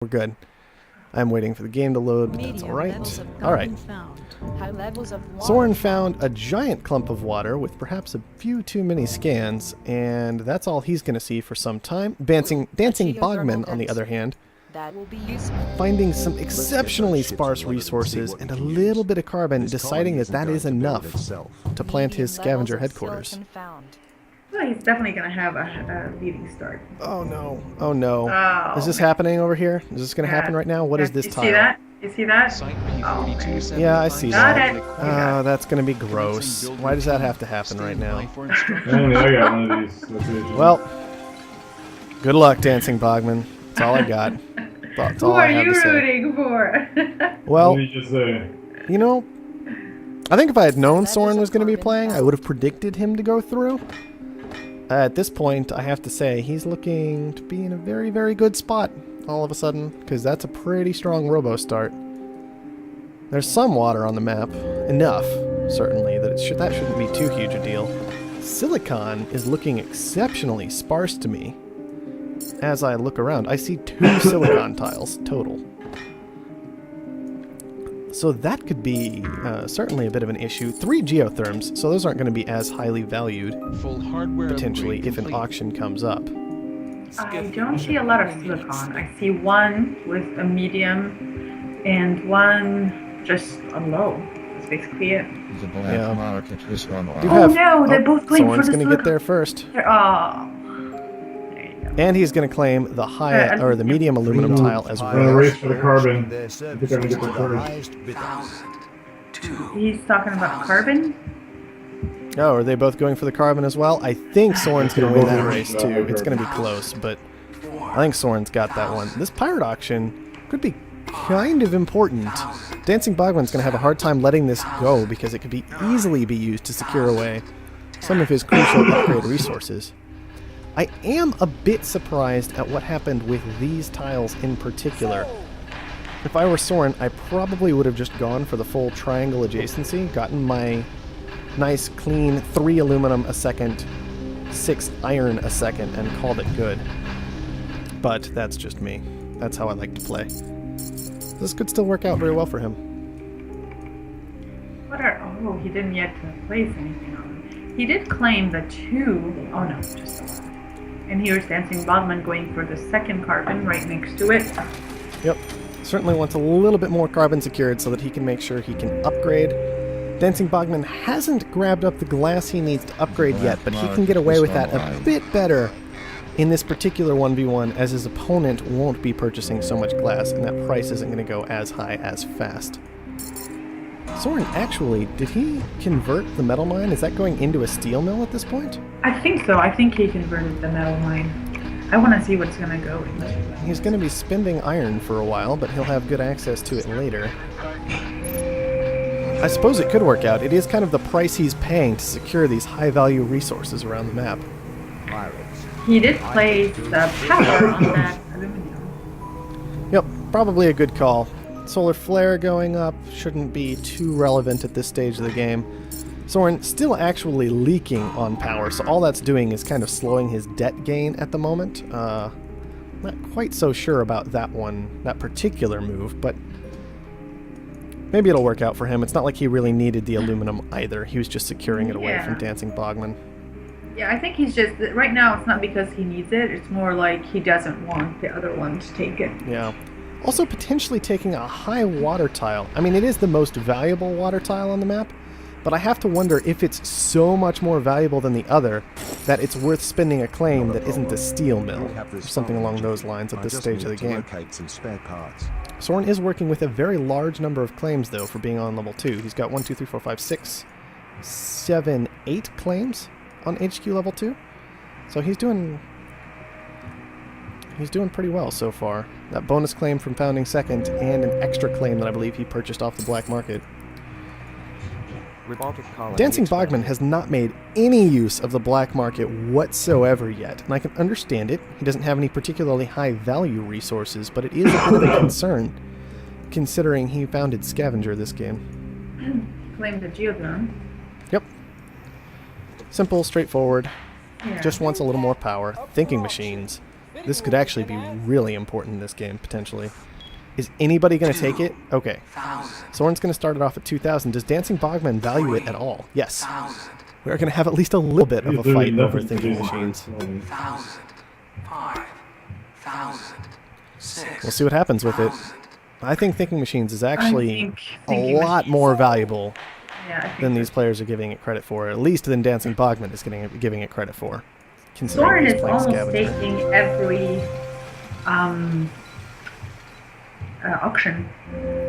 We're good. I'm waiting for the game to load, but that's alright. Alright. Soren found a giant clump of water with perhaps a few too many scans, and that's all he's going to see for some time. Dancing Bogman, on the other hand, finding some exceptionally sparse resources and a little bit of carbon, deciding that that is enough to plant his scavenger headquarters. Well, he's definitely going to have a leading start. Oh no. Oh no. Oh, is this happening over here? Is this going to happen right now? What is this tile? See that? You see that? Oh, yeah, I see Got that. it. Oh, that's going to be gross. Why does that have to happen right now? I got one of these. Well, good luck, Dancing Bogman. That's all I got. That's all Who I are have you to say. rooting for? Well, you know, I think if I had known Soren was going to be playing, I would have predicted him to go through. At this point, I have to say, he's looking to be in a very, very good spot all of a sudden, because that's a pretty strong robo start. There's some water on the map, enough, certainly, that that shouldn't be too huge a deal. Silicon is looking exceptionally sparse to me. As I look around, I see 2 silicon tiles total. So that could be certainly a bit of an issue. 3 geotherms, so those aren't going to be as highly valued, potentially, if an auction comes up. I don't see a lot of silicon. I see one with a medium and one just a low. That's basically it. Yeah. Oh no, they're both going for the Someone's going to get there first. Oh. And he's going to claim the high or the medium aluminum tile as well. Race for the carbon. I think I'm gonna get the first. He's talking about carbon? Oh, are they both going for the carbon as well? I think Soren's going to win that race too. It's going to be close, but I think Soren's got that one. This pirate auction could be kind of important. Dancing Bogman's going to have a hard time letting this go because it could easily be used to secure away some of his crucial upgrade resources. I am a bit surprised at what happened with these tiles in particular. If I were Soren, I probably would have just gone for the full triangle adjacency, gotten my nice clean 3 aluminum a second, 6 iron a second, and called it good. But that's just me. That's how I like to play. This could still work out very well for him. Oh, he didn't yet place anything on it. He did claim the 2. Oh no, just the 1. And here's Dancing Bogman going for the second carbon right next to it. Yep. Certainly wants a little bit more carbon secured so that he can make sure he can upgrade. Dancing Bogman hasn't grabbed up the glass he needs to upgrade yet, but he can get away with that a bit better in this particular 1v1 as his opponent won't be purchasing so much glass and that price isn't going to go as high as fast. Soren, actually, did he convert the metal mine? Is that going into a steel mill at this point? I think so. I think he converted the metal mine. I want to see what's going to go into. He's going to be spending iron for a while, but he'll have good access to it later. I suppose it could work out. It is kind of the price he's paying to secure these high-value resources around the map. He did place the power on that aluminum. Yep, probably a good call. Solar flare going up shouldn't be too relevant at this stage of the game. Soren still actually leaking on power, so all that's doing is kind of slowing his debt gain at the moment. Not quite so sure about that particular move, but maybe it'll work out for him. It's not like he really needed the aluminum either. He was just securing it away from Dancing Bogman. Yeah, I think he's just, right now it's not because he needs it, it's more like he doesn't want the other one to take it. Yeah. Also potentially taking a high water tile. I mean, it is the most valuable water tile on the map, but I have to wonder if it's so much more valuable than the other that it's worth spending a claim that isn't a steel mill, or something along those lines at this stage of the game. Soren is working with a very large number of claims, though, for being on level 2. He's got 1, 2, 3, 4, 5, 6, 7, 8 claims on HQ level 2. So he's doing pretty well so far. That bonus claim from founding second and an extra claim that I believe he purchased off the black market. Dancing Bogman has not made any use of the black market whatsoever yet, and I can understand it. He doesn't have any particularly high value resources, but it is a bit of a concern considering he founded Scavenger this game. Claim the geodrome. Yep. Simple, straightforward. Yeah. Just wants a little more power. Thinking machines. This could actually be really important in this game, potentially. Is anybody going to take it? Okay. Soren's going to start it off at 2,000. Does Dancing Bogman value it at all? Yes. We're going to have at least a little bit of a fight over thinking machines. We'll see what happens with it. I think thinking machines is actually a lot more valuable than these players are giving it credit for, at least than Dancing Bogman is giving it credit for. Soren is almost taking every auction.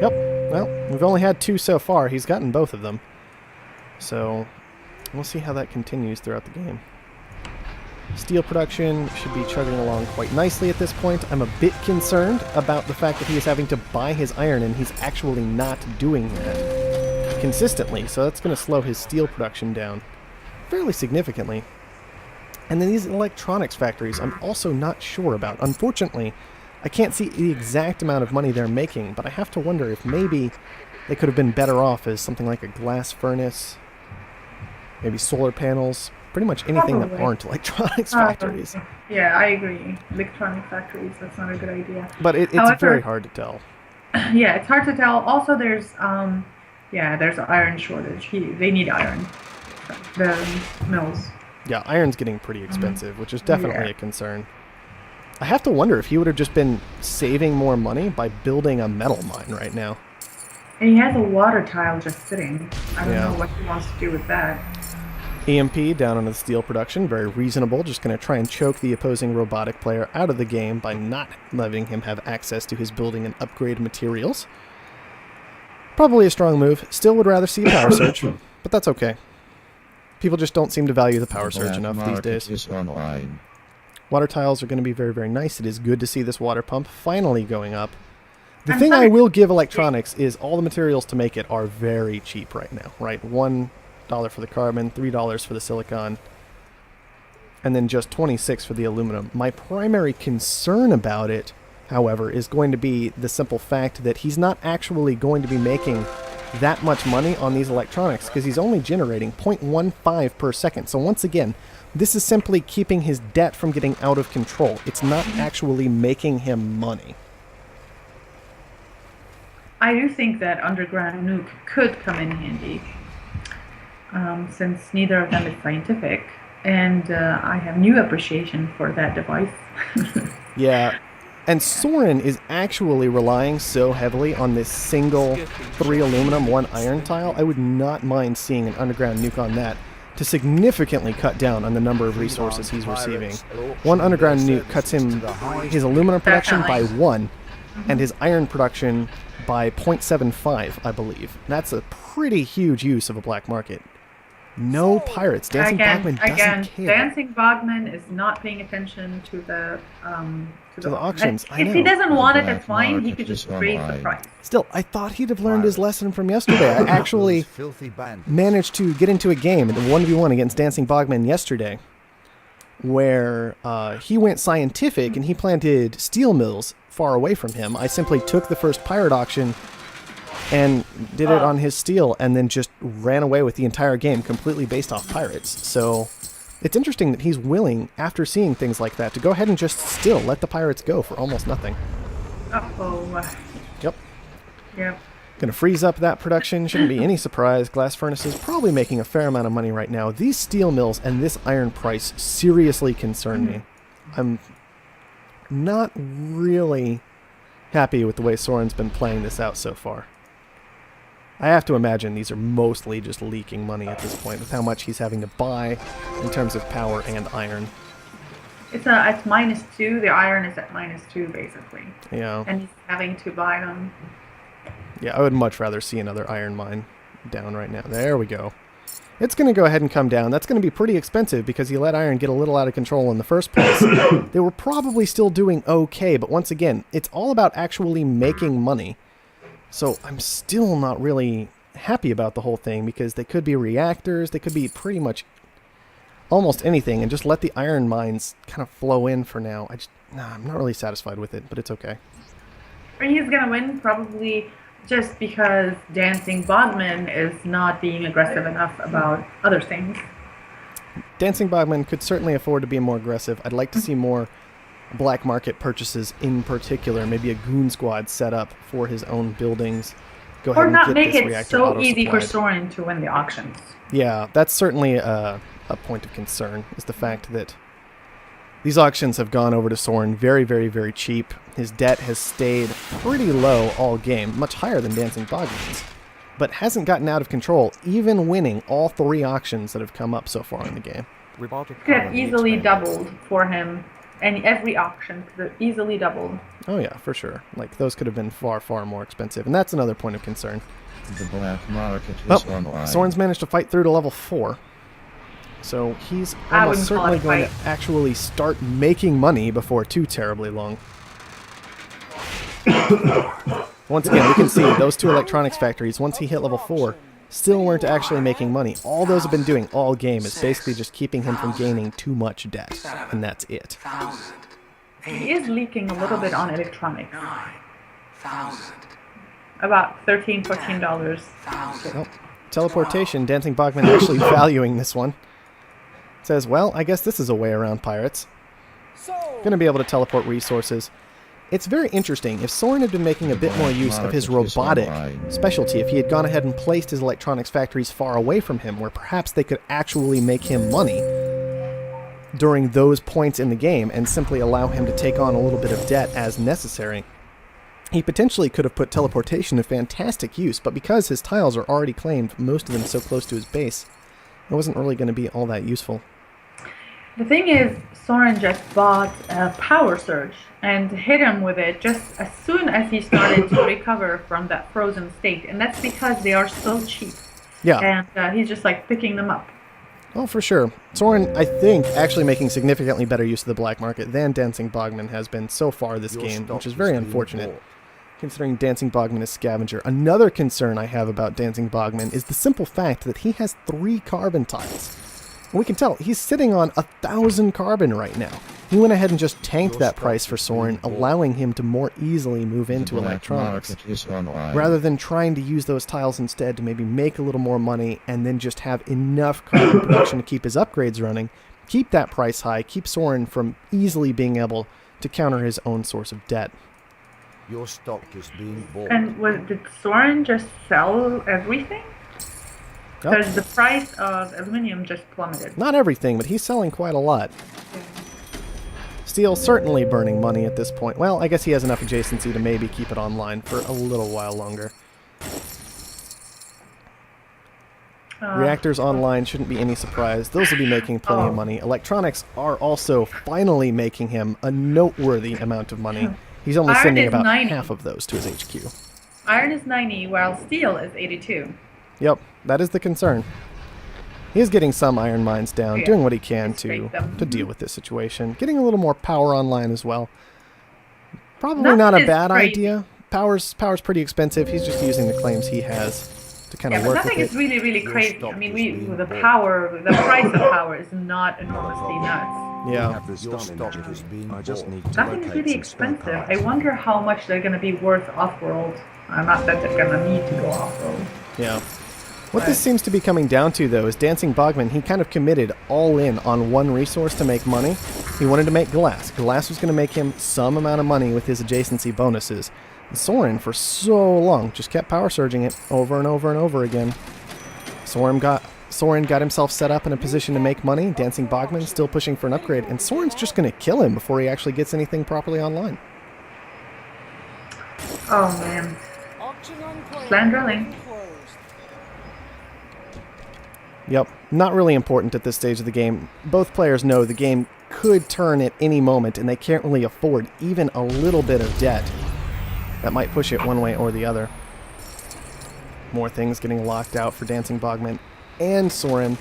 Yep. Well, we've only had 2 so far. He's gotten both of them. So we'll see how that continues throughout the game. Steel production should be chugging along quite nicely at this point. I'm a bit concerned about the fact that he is having to buy his iron and he's actually not doing that consistently. So that's going to slow his steel production down fairly significantly. And then these electronics factories I'm also not sure about. Unfortunately, I can't see the exact amount of money they're making, but I have to wonder if maybe they could have been better off as something like a glass furnace, maybe solar panels, pretty much anything that aren't electronics factories. Yeah, I agree. Electronic factories, that's not a good idea. But it's However, very hard to tell. Yeah, it's hard to tell. Also, there's there's iron shortage. They need iron. The mills. Yeah, iron's getting pretty expensive, which is definitely a concern. I have to wonder if he would have just been saving more money by building a metal mine right now. And he has a water tile just sitting. I don't know what he wants to do with that. EMP down on the steel production, very reasonable. Just going to try and choke the opposing robotic player out of the game by not letting him have access to his building and upgrade materials. Probably a strong move. Still would rather see a power surge, but that's okay. People just don't seem to value the power surge enough these days. Water tiles are going to be very, very nice. It is good to see this water pump finally going up. The thing I will give electronics is all the materials to make it are very cheap right now, right? $1 for the carbon, $3 for the silicon, and then just $26 for the aluminum. My primary concern about it, however, is going to be the simple fact that he's not actually going to be making that much money on these electronics because he's only generating 0.15 per second. So once again, this is simply keeping his debt from getting out of control. It's not actually making him money. I do think that underground nuke could come in handy, since neither of them is scientific, and I have new appreciation for that device. Yeah, and Soren is actually relying so heavily on this single 3 aluminum, 1 iron tile. I would not mind seeing an underground nuke on that to significantly cut down on the number of resources he's receiving. 1 underground nuke cuts him his aluminum production by 1, and his iron production by 0.75, I believe. That's a pretty huge use of a black market. No pirates. Dancing Bogman doesn't care. Dancing Bogman is not paying attention to the auctions. If he doesn't want it, that's fine. He could just raise the price. Still, I thought he'd have learned his lesson from yesterday. I actually managed to get into a game, a 1v1 against Dancing Bogman yesterday, where he went scientific and he planted steel mills far away from him. I simply took the first pirate auction and did it on his steel and then just ran away with the entire game completely based off pirates. So it's interesting that he's willing, after seeing things like that, to go ahead and just still let the pirates go for almost nothing. Uh-oh. Yep. Yep. Gonna freeze up that production. Shouldn't be any surprise. Glass furnaces probably making a fair amount of money right now. These steel mills and this iron price seriously concern me. I'm not really happy with the way Soren's been playing this out so far. I have to imagine these are mostly just leaking money at this point with how much he's having to buy in terms of power and iron. It's -2. The iron is at -2 basically. Yeah. And he's having to buy them. Yeah, I would much rather see another iron mine down right now. There we go. It's going to go ahead and come down. That's going to be pretty expensive because he let iron get a little out of control in the first place. They were probably still doing okay, but once again, it's all about actually making money. So I'm still not really happy about the whole thing because they could be reactors, they could be pretty much almost anything, and just let the iron mines kind of flow in for now. I'm not really satisfied with it, but it's okay. And he's going to win probably just because Dancing Bogman is not being aggressive enough about other things. Dancing Bogman could certainly afford to be more aggressive. I'd like to see more black market purchases in particular, maybe a goon squad set up for his own buildings. Go ahead Or and not get make this it reactor so easy for auto-supplied. Soren to win the auctions. Yeah, that's certainly a point of concern, is the fact that these auctions have gone over to Soren very, very, very cheap. His debt has stayed pretty low all game, much higher than Dancing Bogman's, but hasn't gotten out of control, even winning all 3 auctions that have come up so far in the game. Robotic Could have colony easily expanded. doubled for him, and every auction could have easily doubled. Oh yeah, for sure. Like, those could have been far, far more expensive, and that's another point of concern. The black market is Well, online. Soren's managed to fight through to level 4. So he's I almost wouldn't call it certainly a going to fight. actually start making money before too terribly long. Once again, we can see those 2 electronics factories, once he hit level 4, still weren't actually making money. All those have been doing all game is basically just keeping him from gaining too much debt. And that's it. He is leaking a little bit on electronics. About $13, $14. Oh, teleportation, Dancing Bogman actually valuing this one. Says, well, I guess this is a way around pirates. Going to be able to teleport resources. It's very interesting. If Soren had been making a bit more use of his robotic specialty, if he had gone ahead and placed his electronics factories far away from him, where perhaps they could actually make him money during those points in the game and simply allow him to take on a little bit of debt as necessary, he potentially could have put teleportation to fantastic use, but because his tiles are already claimed, most of them so close to his base, it wasn't really going to be all that useful. The thing is, Soren just bought a power surge and hit him with it just as soon as he started to recover from that frozen state, and that's because they are so cheap. Yeah. And he's just like picking them up. Oh, for sure. Soren, I think, actually making significantly better use of the black market than Dancing Bogman has been so far this Your game, stock which is is very being unfortunate, bought. considering Dancing Bogman is Scavenger. Another concern I have about Dancing Bogman is the simple fact that he has 3 carbon tiles. And we can tell he's sitting on 1,000 carbon right now. He went ahead and just tanked Your that stock price is for being Soren, bought. allowing him to more easily move The into black electronics, market is online. rather than trying to use those tiles instead to maybe make a little more money and then just have enough carbon production to keep his upgrades running, keep that price high, keep Soren from easily being able to counter his own source of debt. Your stock is being bought. And did Soren just sell everything? Oh, Because the price of aluminum just plummeted. not everything, but he's selling quite a lot. Steel certainly burning money at this point. Well, I guess he has enough adjacency to maybe keep it online for a little while longer. Reactors online shouldn't be any surprise. Those will be making plenty of money. Electronics are also finally making him a noteworthy amount of money. He's only Iron sending is about 90. half of those to his HQ. Iron is 90, while steel is 82. Yep, that is the concern. He is getting some iron mines down, Yeah, doing what he can just break them. to deal with this situation. Getting a little more power online as well. Probably Nothing not a is bad crazy. idea. Power's pretty expensive. He's just using the claims he has to kind Yeah, of but work with nothing it. is really, really Your crazy. stock I mean, is we being the bought. price of power is not enormously nuts. Yeah. Your stock is being bought. Nothing is really expensive. I wonder how much they're going to be worth off-world. Not that they're going to need to go off-world. Yeah. What this seems to be coming down to, though, is Dancing Bogman, he kind of committed all in on one resource to make money. He wanted to make glass. Glass was going to make him some amount of money with his adjacency bonuses. And Soren, for so long, just kept power surging it over and over and over again. Soren got himself set up in a position to make money. Dancing Bogman still pushing for an upgrade, and Soren's just going to kill him before he actually gets anything properly online. Oh, man. Land drilling. Yep, not really important at this stage of the game. Both players know the game could turn at any moment, and they can't really afford even a little bit of debt. That might push it one way or the other. More things getting locked out for Dancing Bogman and Soren.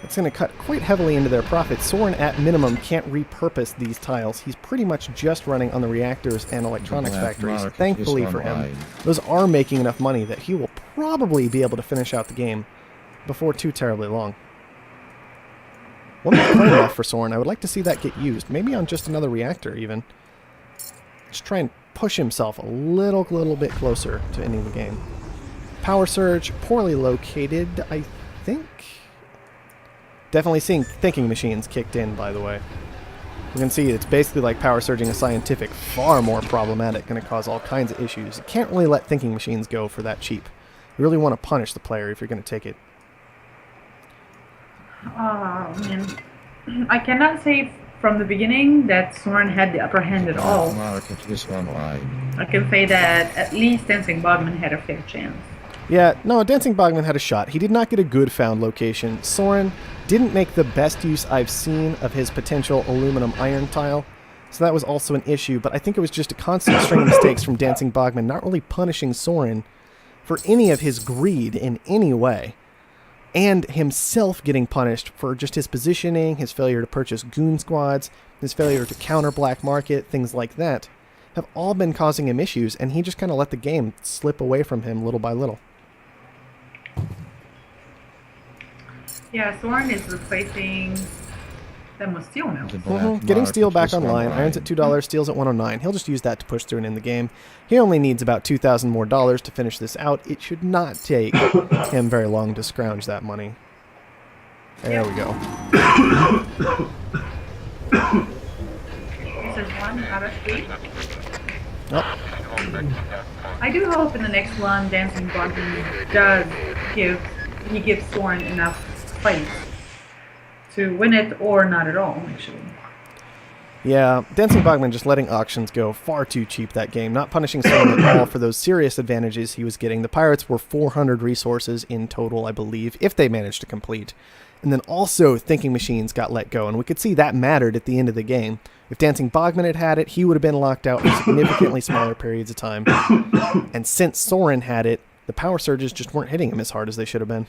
It's going to cut quite heavily into their profits. Soren, at minimum, can't repurpose these tiles. He's pretty much just running on the reactors and electronics black factories. market Thankfully is for him, online. those are making enough money that he will probably be able to finish out the game before too terribly long. One more coin left for Soren. I would like to see that get used. Maybe on just another reactor, even. Just try and push himself a little bit closer to ending the game. Power surge, poorly located, I think. Definitely seeing thinking machines kicked in, by the way. You can see it's basically like power surging a scientific, far more problematic, going to cause all kinds of issues. You can't really let thinking machines go for that cheap. You really want to punish the player if you're going to take it. Man, I cannot say from the beginning that Soren had the upper hand at all. Market is online. I can say that at least Dancing Bogman had a fair chance. Yeah, no, Dancing Bogman had a shot. He did not get a good found location. Soren didn't make the best use I've seen of his potential aluminum iron tile, so that was also an issue, but I think it was just a constant string of mistakes from Dancing Bogman, not really punishing Soren for any of his greed in any way, and himself getting punished for just his positioning, his failure to purchase goon squads, his failure to counter black market, things like that, have all been causing him issues, and he just kind of let the game slip away from him little by little. Yeah, Soren is replacing them with steel mills. Getting steel back online. Irons at $2, steel's at $109. He'll just use that to push through and in the game. He only needs about $2,000 more to finish this out. It should not take him very long to scrounge that money. There we go. This is 1 out of 3. Oh, I do hope in the next one Dancing Bogman does gives Soren enough fight to win it, or not at all, actually. yeah, Dancing Bogman just letting auctions go far too cheap that game, not punishing Soren at all for those serious advantages he was getting. The Pirates were 400 resources in total, I believe, if they managed to complete. And then also Thinking Machines got let go, and we could see that mattered at the end of the game. If Dancing Bogman had had it, he would have been locked out for significantly smaller periods of time. And since Soren had it, the power surges just weren't hitting him as hard as they should have been.